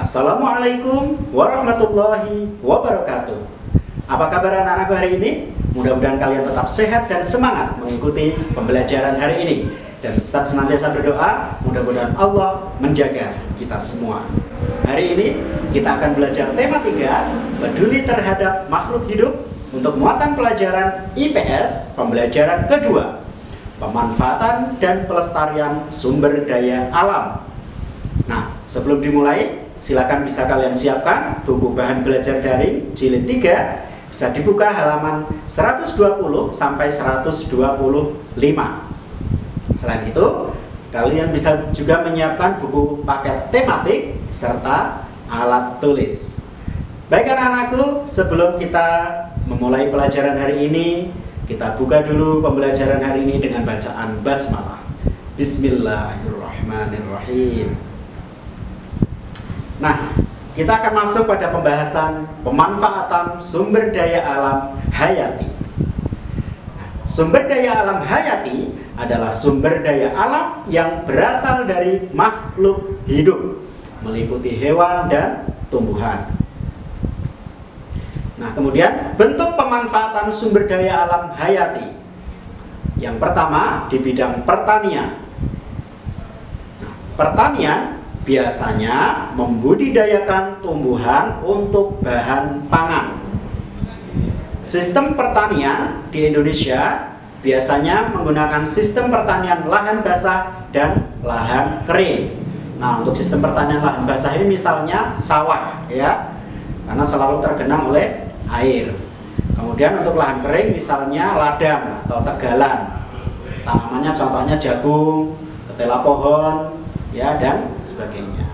Assalamualaikum warahmatullahi wabarakatuh. Apa kabar anak-anakku hari ini? Mudah-mudahan kalian tetap sehat dan semangat mengikuti pembelajaran hari ini. Dan Ustadz senantiasa berdoa, mudah-mudahan Allah menjaga kita semua. Hari ini kita akan belajar tema 3, peduli terhadap makhluk hidup, untuk muatan pelajaran IPS, pembelajaran kedua, pemanfaatan dan pelestarian sumber daya alam. Nah, sebelum dimulai, silakan bisa kalian siapkan buku bahan belajar daring jilid 3, bisa dibuka halaman 120 sampai 125. Selain itu, kalian bisa juga menyiapkan buku paket tematik serta alat tulis. Baik anak-anakku, sebelum kita memulai pelajaran hari ini, kita buka dulu pembelajaran hari ini dengan bacaan basmalah. Bismillahirrahmanirrahim. Nah, kita akan masuk pada pembahasan pemanfaatan sumber daya alam hayati. Sumber daya alam hayati adalah sumber daya alam yang berasal dari makhluk hidup, meliputi hewan dan tumbuhan. Nah, kemudian bentuk pemanfaatan sumber daya alam hayati. Yang pertama di bidang pertanian. Nah, pertanian biasanya membudidayakan tumbuhan untuk bahan pangan. Sistem pertanian di Indonesia biasanya menggunakan sistem pertanian lahan basah dan lahan kering. Nah, untuk sistem pertanian lahan basah ini misalnya sawah, ya, karena selalu tergenang oleh air. Kemudian untuk lahan kering misalnya ladang atau tegalan. Tanamannya contohnya jagung, ketela pohon, ya, dan sebagainya.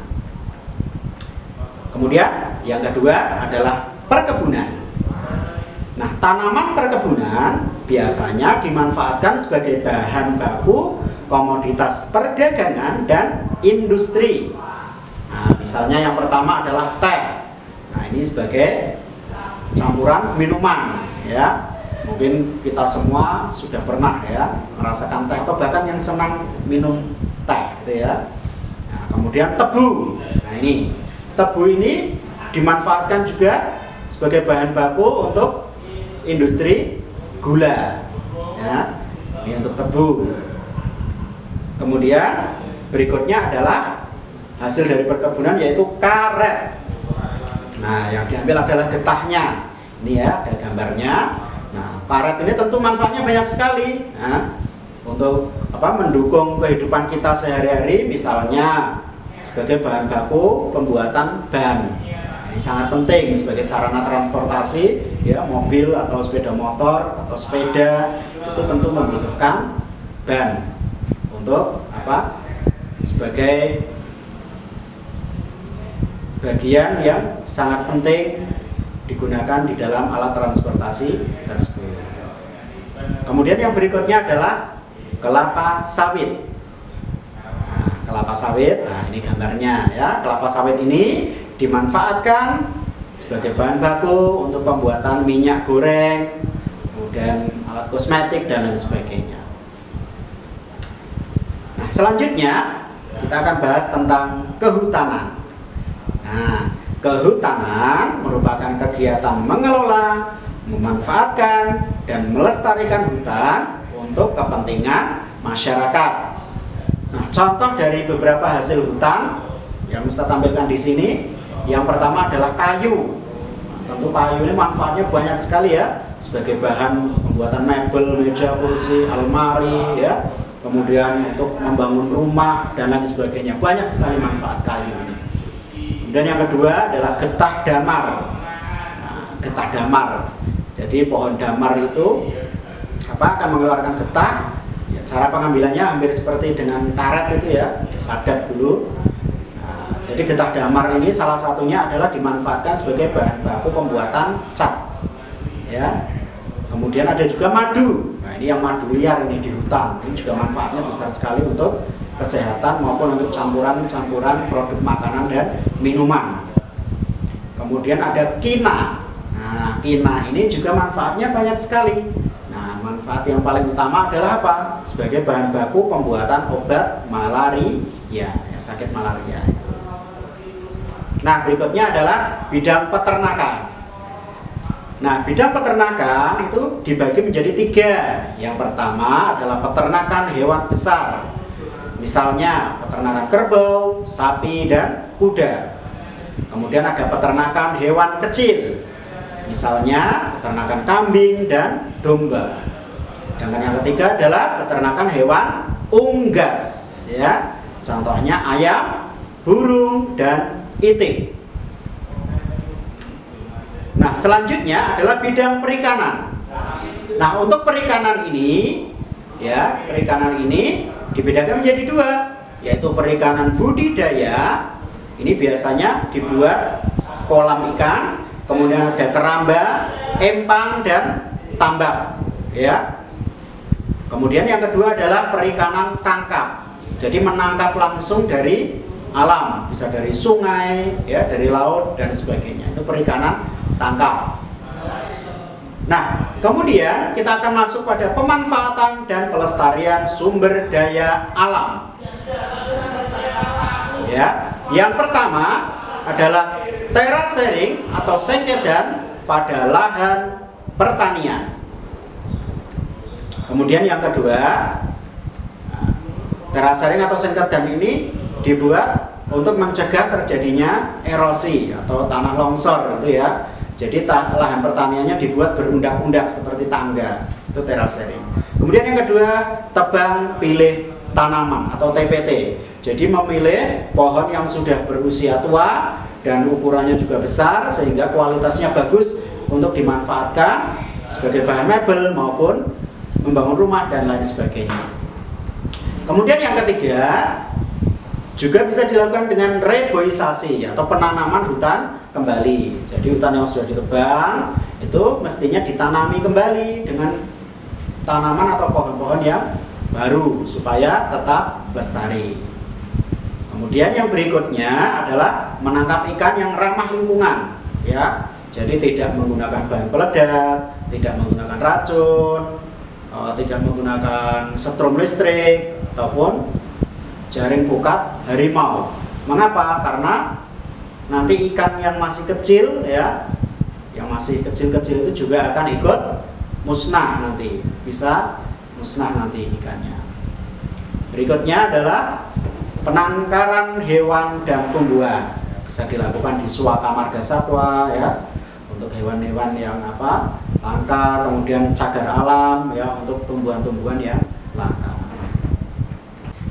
Kemudian yang kedua adalah perkebunan. Nah, tanaman perkebunan biasanya dimanfaatkan sebagai bahan baku komoditas perdagangan dan industri. Nah, misalnya yang pertama adalah teh. Nah, ini sebagai campuran minuman, ya. Mungkin kita semua sudah pernah ya merasakan teh, atau bahkan yang senang minum teh, gitu ya. Nah, kemudian tebu. Nah, ini tebu ini dimanfaatkan juga sebagai bahan baku untuk industri gula, ya. Ini untuk tebu. Kemudian berikutnya adalah hasil dari perkebunan, yaitu karet. Nah, yang diambil adalah getahnya. Ini ya, ada gambarnya. Nah, karet ini tentu manfaatnya banyak sekali. Nah, untuk mendukung kehidupan kita sehari-hari, misalnya sebagai bahan baku pembuatan ban. Ini sangat penting sebagai sarana transportasi, ya, mobil atau sepeda motor atau sepeda itu tentu membutuhkan ban untuk sebagai bagian yang sangat penting digunakan di dalam alat transportasi tersebut. Kemudian yang berikutnya adalah kelapa sawit. Nah, kelapa sawit, nah ini gambarnya ya. Kelapa sawit ini dimanfaatkan sebagai bahan baku untuk pembuatan minyak goreng, kemudian alat kosmetik dan lain sebagainya. Nah, selanjutnya kita akan bahas tentang kehutanan. Nah, kehutanan merupakan kegiatan mengelola, memanfaatkan, dan melestarikan hutan untuk kepentingan masyarakat. Nah, contoh dari beberapa hasil hutan yang Ustaz tampilkan di sini, yang pertama adalah kayu. Nah, tentu kayu ini manfaatnya banyak sekali ya, sebagai bahan pembuatan mebel, meja, kursi, almari, ya. Kemudian untuk membangun rumah dan lain sebagainya. Banyak sekali manfaat kayu ini. Dan yang kedua adalah getah damar. Nah, getah damar. Jadi pohon damar itu akan mengeluarkan getah. Ya, cara pengambilannya hampir seperti dengan karet itu ya, disadap dulu. Nah, jadi getah damar ini salah satunya adalah dimanfaatkan sebagai bahan baku pembuatan cat. Ya. Kemudian ada juga madu. Nah, ini yang madu liar ini di hutan. Ini juga manfaatnya besar sekali untuk kesehatan maupun untuk campuran-campuran produk makanan dan minuman. Kemudian ada kina. Nah, kina ini juga manfaatnya banyak sekali. Nah, manfaat yang paling utama adalah apa? Sebagai bahan baku pembuatan obat malaria, ya, sakit malaria. Nah, berikutnya adalah bidang peternakan. Nah, bidang peternakan itu dibagi menjadi 3. Yang pertama adalah peternakan hewan besar. Misalnya peternakan kerbau, sapi, dan kuda. Kemudian ada peternakan hewan kecil. Misalnya peternakan kambing dan domba. Sedangkan yang ketiga adalah peternakan hewan unggas, ya. Contohnya ayam, burung, dan itik. Nah, selanjutnya adalah bidang perikanan. Nah, untuk perikanan ini, ya, perikanan ini dibedakan menjadi 2, yaitu perikanan budidaya. Ini biasanya dibuat kolam ikan, kemudian ada keramba, empang, dan tambak, ya. Kemudian yang kedua adalah perikanan tangkap. Jadi menangkap langsung dari alam, bisa dari sungai, ya, dari laut dan sebagainya. Itu perikanan tangkap. Nah, kemudian kita akan masuk pada pemanfaatan dan pelestarian sumber daya alam. Ya, yang pertama adalah terasering atau sengketan pada lahan pertanian. Kemudian yang kedua, terasering atau sengketan ini dibuat untuk mencegah terjadinya erosi atau tanah longsor, itu ya. Jadi lahan pertaniannya dibuat berundak-undak seperti tangga, itu terasering. Kemudian yang kedua, tebang pilih tanaman atau TPT. Jadi memilih pohon yang sudah berusia tua dan ukurannya juga besar sehingga kualitasnya bagus untuk dimanfaatkan sebagai bahan mebel maupun membangun rumah dan lain sebagainya. Kemudian yang ketiga, juga bisa dilakukan dengan reboisasi atau penanaman hutan kembali. Jadi hutan yang sudah ditebang itu mestinya ditanami kembali dengan tanaman atau pohon-pohon yang baru supaya tetap lestari. Kemudian yang berikutnya adalah menangkap ikan yang ramah lingkungan, ya. Jadi tidak menggunakan bahan peledak, tidak menggunakan racun, tidak menggunakan setrum listrik ataupun jaring pukat harimau. Mengapa? Karena nanti ikan yang masih kecil, ya, yang masih kecil-kecil itu juga akan ikut musnah nanti, bisa musnah nanti ikannya. Berikutnya adalah penangkaran hewan dan tumbuhan. Bisa dilakukan di Suaka Marga Satwa, ya, untuk hewan-hewan yang langka, kemudian cagar alam, ya, untuk tumbuhan-tumbuhan yang langka.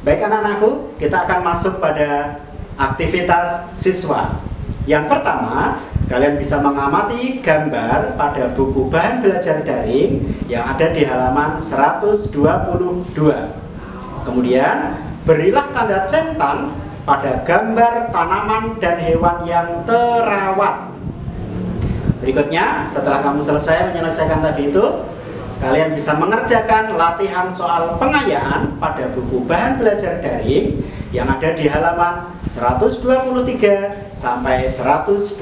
Baik anak-anakku, kita akan masuk pada aktivitas siswa. Yang pertama, kalian bisa mengamati gambar pada buku bahan belajar daring yang ada di halaman 122. Kemudian, berilah tanda centang pada gambar tanaman dan hewan yang terawat. Berikutnya, setelah kamu selesai menyelesaikan tadi itu, kalian bisa mengerjakan latihan soal pengayaan pada buku bahan belajar daring yang ada di halaman 123 sampai 124.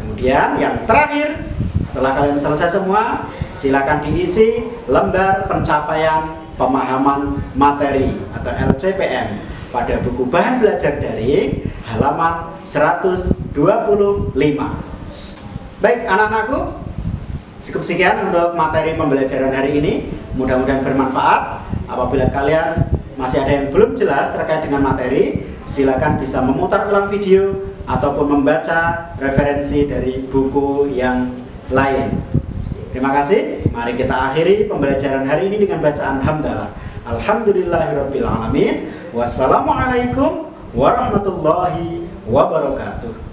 Kemudian yang terakhir, setelah kalian selesai semua, silakan diisi lembar pencapaian pemahaman materi atau LCPM pada buku bahan belajar daring halaman 125. Baik anak-anakku, cukup sekian untuk materi pembelajaran hari ini. Mudah-mudahan bermanfaat. Apabila kalian masih ada yang belum jelas terkait dengan materi, silakan bisa memutar ulang video ataupun membaca referensi dari buku yang lain. Terima kasih. Mari kita akhiri pembelajaran hari ini dengan bacaan hamdalah. Alhamdulillahirabbil alamin. Wassalamualaikum warahmatullahi wabarakatuh.